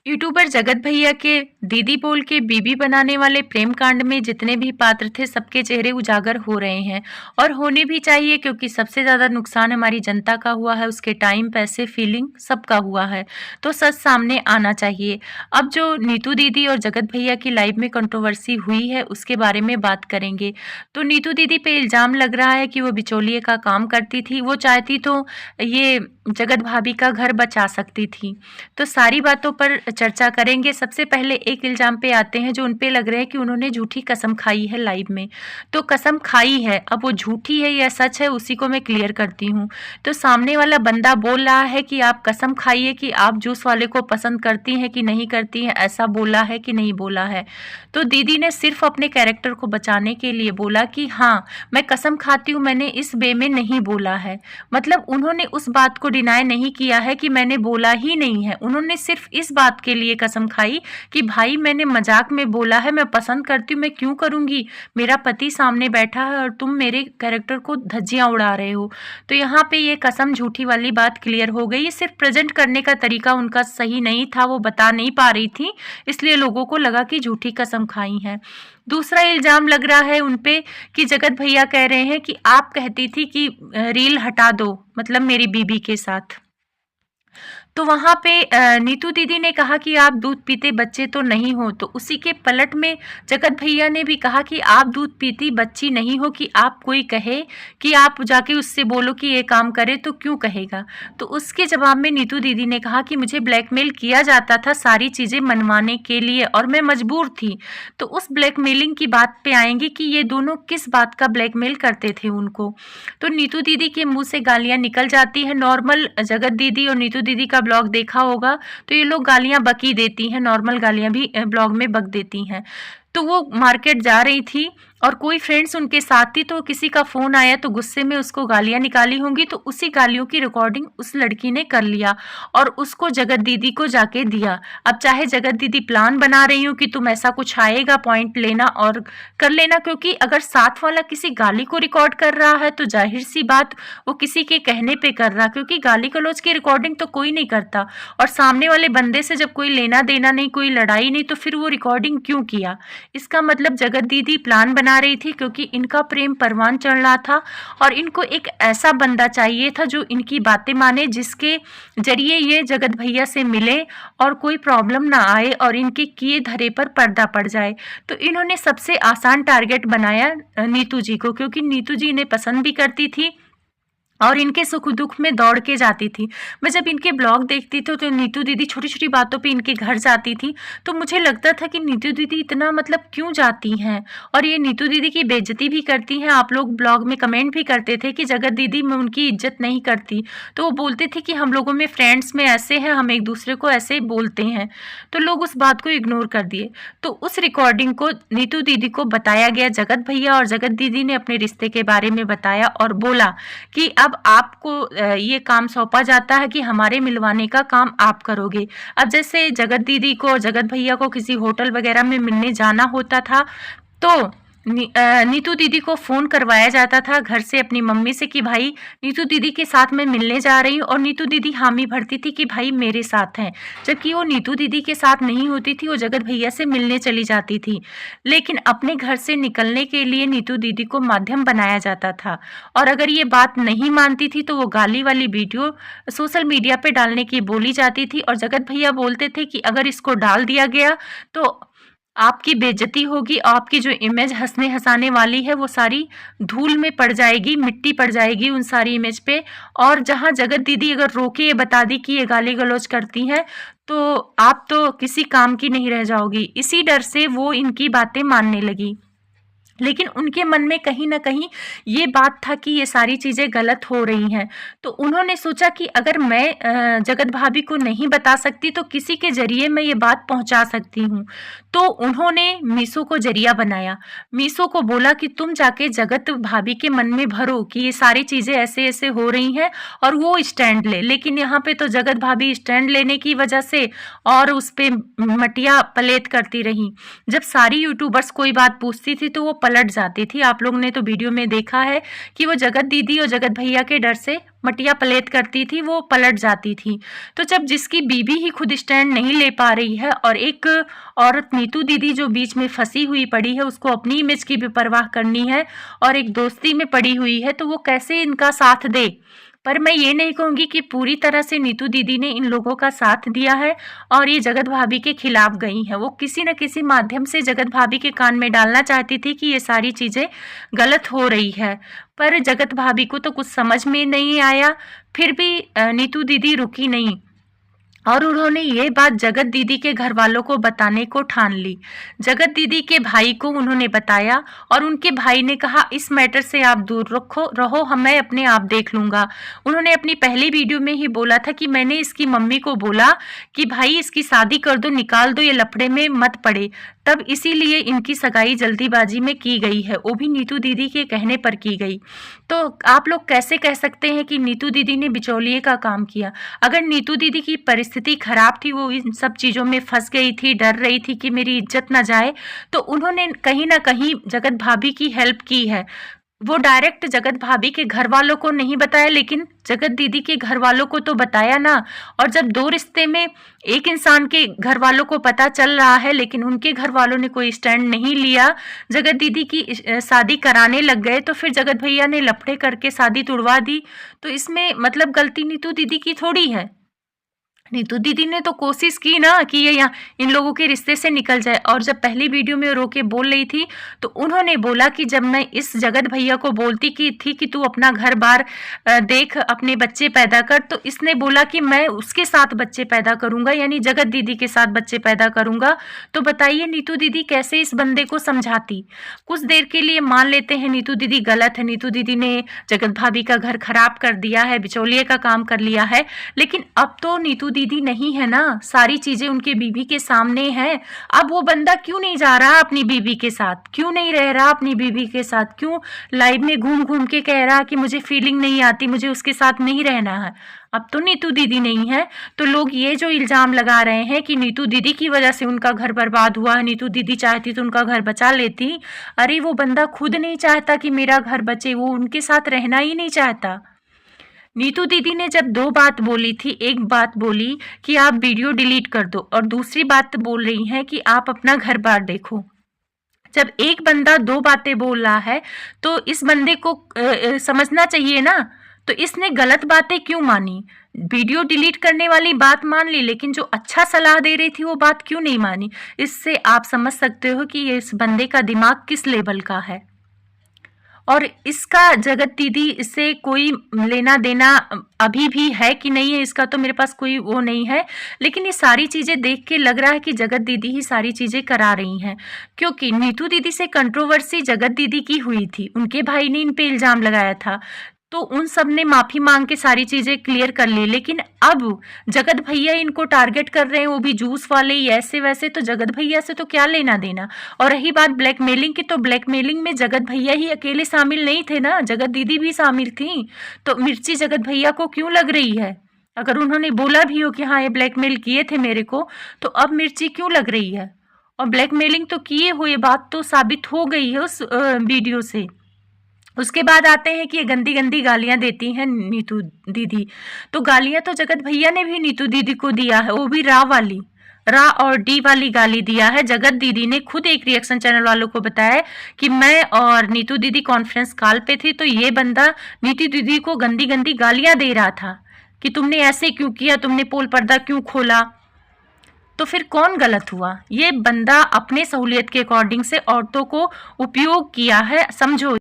YouTuber जगत भैया के दीदी बोल के बीबी बनाने वाले प्रेम कांड में जितने भी पात्र थे सबके चेहरे उजागर हो रहे हैं और होने भी चाहिए, क्योंकि सबसे ज़्यादा नुकसान हमारी जनता का हुआ है। उसके टाइम, पैसे, फीलिंग सबका हुआ है, तो सच सामने आना चाहिए। अब जो नीतू दीदी और जगत भैया की लाइफ में कंट्रोवर्सी हुई है उसके बारे में बात करेंगे। तो नीतू दीदी पे इल्ज़ाम लग रहा है कि वो बिचौलिए का काम करती थी। वो चाहती तो ये जगत भाभी का घर बचा सकती थी। तो सारी बातों पर चर्चा करेंगे। सबसे पहले एक इल्ज़ाम पे आते हैं जो उन पे लग रहे हैं कि उन्होंने झूठी कसम खाई है लाइव में। तो कसम खाई है, अब वो झूठी है या सच है उसी को मैं क्लियर करती हूँ। तो सामने वाला बंदा बोल रहा है कि आप कसम खाइए कि आप जूस वाले को पसंद करती हैं कि नहीं करती हैं, ऐसा बोला है कि नहीं बोला है। तो दीदी ने सिर्फ अपने कैरेक्टर को बचाने के लिए बोला कि हाँ मैं कसम खाती हूँ, मैंने इस वे में नहीं बोला है। मतलब उन्होंने उस बात को डिनाई नहीं किया है कि मैंने बोला ही नहीं है। उन्होंने सिर्फ इस बात के लिए कसम खाई कि भाई मैंने मजाक में बोला है, मैं पसंद करती हूँ, मैं क्यों करूँगी, मेरा पति सामने बैठा है और तुम मेरे कैरेक्टर को धज्जियाँ उड़ा रहे हो। तो यहाँ पे ये कसम झूठी वाली बात क्लियर हो गई। ये सिर्फ प्रेजेंट करने का तरीका उनका सही नहीं था, वो बता नहीं पा रही थी, इसलिए लोगों को लगा कि झूठी कसम खाई है। दूसरा इल्ज़ाम लग रहा है उन पे कि जगत भैया कह रहे हैं कि आप कहती थी कि रील हटा दो, मतलब मेरी बीबी के साथ। तो वहाँ पे नीतू दीदी ने कहा कि आप दूध पीते बच्चे तो नहीं हो। तो उसी के पलट में जगत भैया ने भी कहा कि आप दूध पीती बच्ची नहीं हो कि आप कोई कहे कि आप जाके उससे बोलो कि ये काम करे तो क्यों कहेगा। तो उसके जवाब में नीतू दीदी ने कहा कि मुझे ब्लैकमेल किया जाता था सारी चीज़ें मनवाने के लिए और मैं मजबूर थी। तो उस ब्लैकमेलिंग की बात पे आएंगे कि ये दोनों किस बात का ब्लैकमेल करते थे उनको। तो नीतू दीदी के मुंह से गालियाँ निकल जाती हैं। नॉर्मल जगत दीदी और नीतू दीदी का ब्लॉग देखा होगा तो ये लोग गालियां बकी देती हैं, नॉर्मल गालियां भी ब्लॉग में बक देती हैं। तो वो मार्केट जा रही थी और कोई फ्रेंड्स उनके साथ थी, तो किसी का फ़ोन आया तो गुस्से में उसको गालियाँ निकाली होंगी। तो उसी गालियों की रिकॉर्डिंग उस लड़की ने कर लिया और उसको जगत दीदी को जाके दिया। अब चाहे जगत दीदी प्लान बना रही हो कि तुम ऐसा कुछ आएगा पॉइंट लेना और कर लेना, क्योंकि अगर साथ वाला किसी गाली को रिकॉर्ड कर रहा है तो जाहिर सी बात वो किसी के कहने पे कर रहा, क्योंकि गाली गलौज की रिकॉर्डिंग तो कोई नहीं करता। और सामने वाले बंदे से जब कोई लेना देना नहीं, कोई लड़ाई नहीं, तो फिर वो रिकॉर्डिंग क्यों किया। इसका मतलब जगत दीदी प्लान बना रही थी, क्योंकि इनका प्रेम परवान चढ़ रहा था और इनको एक ऐसा बंदा चाहिए था जो इनकी बातें माने, जिसके जरिए ये जगत भैया से मिले और कोई प्रॉब्लम ना आए और इनके किए धरे पर पर्दा पड़ जाए। तो इन्होंने सबसे आसान टारगेट बनाया नीतू जी को, क्योंकि नीतू जी इन्हें पसंद भी करती थी और इनके सुख दुख में दौड़ के जाती थी। मैं जब इनके ब्लॉग देखती थी तो नीतू दीदी छोटी छोटी बातों पे इनके घर जाती थी, तो मुझे लगता था कि नीतू दीदी इतना मतलब क्यों जाती हैं और ये नीतू दीदी की बेइज्जती भी करती हैं। आप लोग ब्लॉग में कमेंट भी करते थे कि जगत दीदी में उनकी इज्जत नहीं करती, तो वो बोलते थे कि हम लोगों में फ्रेंड्स में ऐसे हैं, हम एक दूसरे को ऐसे बोलते हैं। तो लोग उस बात को इग्नोर कर दिए। तो उस रिकॉर्डिंग को नीतू दीदी को बताया गया जगत भैया, और जगत दीदी ने अपने रिश्ते के बारे में बताया और बोला कि अब आपको ये काम सौंपा जाता है कि हमारे मिलवाने का काम आप करोगे। अब जैसे जगत दीदी को, जगत भैया को किसी होटल वगैरह में मिलने जाना होता था तो नीतू दीदी को फ़ोन करवाया जाता था घर से अपनी मम्मी से कि भाई नीतू दीदी के साथ मैं मिलने जा रही हूँ, और नीतू दीदी हामी भरती थी कि भाई मेरे साथ हैं, जबकि वो नीतू दीदी के साथ नहीं होती थी, वो जगत भैया से मिलने चली जाती थी। लेकिन अपने घर से निकलने के लिए नीतू दीदी को माध्यम बनाया जाता था, और अगर ये बात नहीं मानती थी तो वो गाली वाली वीडियो सोशल मीडिया पे डालने की बोली जाती थी। और जगत भैया बोलते थे कि अगर इसको डाल दिया गया तो आपकी बेइज्जती होगी, आपकी जो इमेज हँसने हँसाने वाली है वो सारी धूल में पड़ जाएगी, मिट्टी पड़ जाएगी उन सारी इमेज पे। और जहाँ जगत दीदी अगर रोके ये बता दी कि ये गाली गलौज करती हैं तो आप तो किसी काम की नहीं रह जाओगी। इसी डर से वो इनकी बातें मानने लगी। लेकिन उनके मन में कहीं न कहीं ये बात था कि ये सारी चीज़ें गलत हो रही हैं। तो उन्होंने सोचा कि अगर मैं जगत भाभी को नहीं बता सकती तो किसी के ज़रिए मैं ये बात पहुँचा सकती हूँ। तो उन्होंने मीशो को ज़रिया बनाया। मीशो को बोला कि तुम जाके जगत भाभी के मन में भरो कि ये सारी चीज़ें ऐसे-ऐसे हो रही हैं और वो स्टैंड ले। लेकिन यहाँ पे तो जगत भाभी स्टैंड लेने की वजह से और उस पे मटिया पलेत करती रहीं। जब सारी यूट्यूबर्स कोई बात पूछती थी तो वो पलट जाती थी। आप लोगों ने तो वीडियो में देखा है कि वो जगत दीदी और जगत भैया के डर से मटिया पलेत करती थी, वो पलट जाती थी। तो जब जिसकी बीबी ही खुद स्टैंड नहीं ले पा रही है और एक औरत नीतू दीदी जो बीच में फंसी हुई पड़ी है, उसको अपनी इमेज की भी परवाह करनी है और एक दोस्ती में पड़ी हुई है, तो वो कैसे इनका साथ दे। पर मैं ये नहीं कहूँगी कि पूरी तरह से नीतू दीदी ने इन लोगों का साथ दिया है और ये जगत भाभी के खिलाफ गई हैं। वो किसी न किसी माध्यम से जगत भाभी के कान में डालना चाहती थी कि ये सारी चीज़ें गलत हो रही है, पर जगत भाभी को तो कुछ समझ में नहीं आया। फिर भी नीतू दीदी रुकी नहीं और उन्होंने ये बात जगत दीदी के घर वालों को बताने को ठान ली। जगत दीदी के भाई को उन्होंने बताया और उनके भाई ने कहा इस मैटर से आप दूर रहो, मैं अपने आप देख लूँगा। उन्होंने अपनी पहली वीडियो में ही बोला था कि मैंने इसकी मम्मी को बोला कि भाई इसकी शादी कर दो, निकाल दो, ये लफड़े में मत पड़े। तब इसीलिए इनकी सगाई जल्दीबाजी में की गई है, वो भी नीतू दीदी के कहने पर की गई। तो आप लोग कैसे कह सकते हैं कि नीतू दीदी ने बिचौलिए का काम किया? अगर नीतू दीदी की परिस्थिति खराब थी, वो इन सब चीज़ों में फंस गई थी, डर रही थी कि मेरी इज्जत ना जाए, तो उन्होंने कहीं ना कहीं जगत भाभी की हेल्प की है। वो डायरेक्ट जगत भाभी के घर वालों को नहीं बताया, लेकिन जगत दीदी के घर वालों को तो बताया ना। और जब दो रिश्ते में एक इंसान के घर वालों को पता चल रहा है लेकिन उनके घर वालों ने कोई स्टैंड नहीं लिया, जगत दीदी की शादी कराने लग गए, तो फिर जगत भैया ने लफड़े करके शादी तुड़वा दी। तो इसमें मतलब गलती नीतू दीदी की थोड़ी है। नीतू दीदी ने तो कोशिश की ना कि ये यहाँ इन लोगों के रिश्ते से निकल जाए। और जब पहली वीडियो में रो के बोल रही थी तो उन्होंने बोला कि जब मैं इस जगत भैया को बोलती थी कि तू अपना घर बार देख, अपने बच्चे पैदा कर, तो इसने बोला कि मैं उसके साथ बच्चे पैदा करूंगा, यानी जगत दीदी के साथ बच्चे पैदा करूंगा। तो बताइए नीतू दीदी कैसे इस बंदे को समझाती। कुछ देर के लिए मान लेते हैं नीतू दीदी गलत है, नीतू दीदी ने जगत भाभी का घर खराब कर दिया है, बिचौलिए का काम कर लिया है, लेकिन अब तो नीतू दीदी नहीं है ना, सारी चीजें उनके बीवी के सामने हैं। अब वो बंदा क्यों नहीं जा रहा अपनी बीवी के साथ, क्यों नहीं रह रहा अपनी बीवी के साथ, क्यों लाइव में घूम घूम के कह रहा कि मुझे फीलिंग नहीं आती, मुझे उसके साथ नहीं रहना है। अब तो नीतू दीदी नहीं है, तो लोग ये जो इल्जाम लगा रहे हैं कि नीतू दीदी की वजह से उनका घर बर्बाद हुआ है, नीतू दीदी चाहती तो उनका घर बचा लेती। अरे वो बंदा खुद नहीं चाहता कि मेरा घर बचे, वो उनके साथ रहना ही नहीं चाहता। नीतू दीदी ने जब दो बात बोली थी, एक बात बोली कि आप वीडियो डिलीट कर दो और दूसरी बात बोल रही हैं कि आप अपना घर बार देखो। जब एक बंदा दो बातें बोल रहा है तो इस बंदे को समझना चाहिए ना। तो इसने गलत बातें क्यों मानी? वीडियो डिलीट करने वाली बात मान ली, लेकिन जो अच्छा सलाह दे रही थी वो बात क्यों नहीं मानी? इससे आप समझ सकते हो कि ये इस बंदे का दिमाग किस लेवल का है। और इसका जगत दीदी से कोई लेना देना अभी भी है कि नहीं है, इसका तो मेरे पास कोई वो नहीं है, लेकिन ये सारी चीज़ें देख के लग रहा है कि जगत दीदी ही सारी चीज़ें करा रही हैं। क्योंकि नीतू दीदी से कंट्रोवर्सी जगत दीदी की हुई थी, उनके भाई ने इन पे इल्ज़ाम लगाया था, तो उन सब ने माफ़ी मांग के सारी चीज़ें क्लियर कर ली। लेकिन अब जगत भैया इनको टारगेट कर रहे हैं, वो भी जूस वाले ऐसे वैसे, तो जगत भैया से तो क्या लेना देना। और रही बात ब्लैकमेलिंग की, तो ब्लैकमेलिंग में जगत भैया ही अकेले शामिल नहीं थे ना, जगत दीदी भी शामिल थी। तो मिर्ची जगत भैया को क्यों लग रही है? अगर उन्होंने बोला भी हो कि हाँ ये ब्लैकमेल किए थे मेरे को, तो अब मिर्ची क्यों लग रही है? और ब्लैकमेलिंग तो किए हुए बात तो साबित हो गई है उस वीडियो से। उसके बाद आते हैं कि ये गंदी गंदी गालियां देती हैं नीतू दीदी। तो गालियां तो जगत भैया ने भी नीतू दीदी को दिया है, वो भी रा और डी वाली गाली दिया है। जगत दीदी ने खुद एक रिएक्शन चैनल वालों को बताया कि मैं और नीतू दीदी कॉन्फ्रेंस कॉल पे थी, तो ये बंदा नीतू दीदी को गंदी गंदी गालियां दे रहा था कि तुमने ऐसे क्यों किया, तुमने पोल पर्दा क्यों खोला। तो फिर कौन गलत हुआ? ये बंदा अपने सहूलियत के अकॉर्डिंग से औरतों को उपयोग किया है, समझो।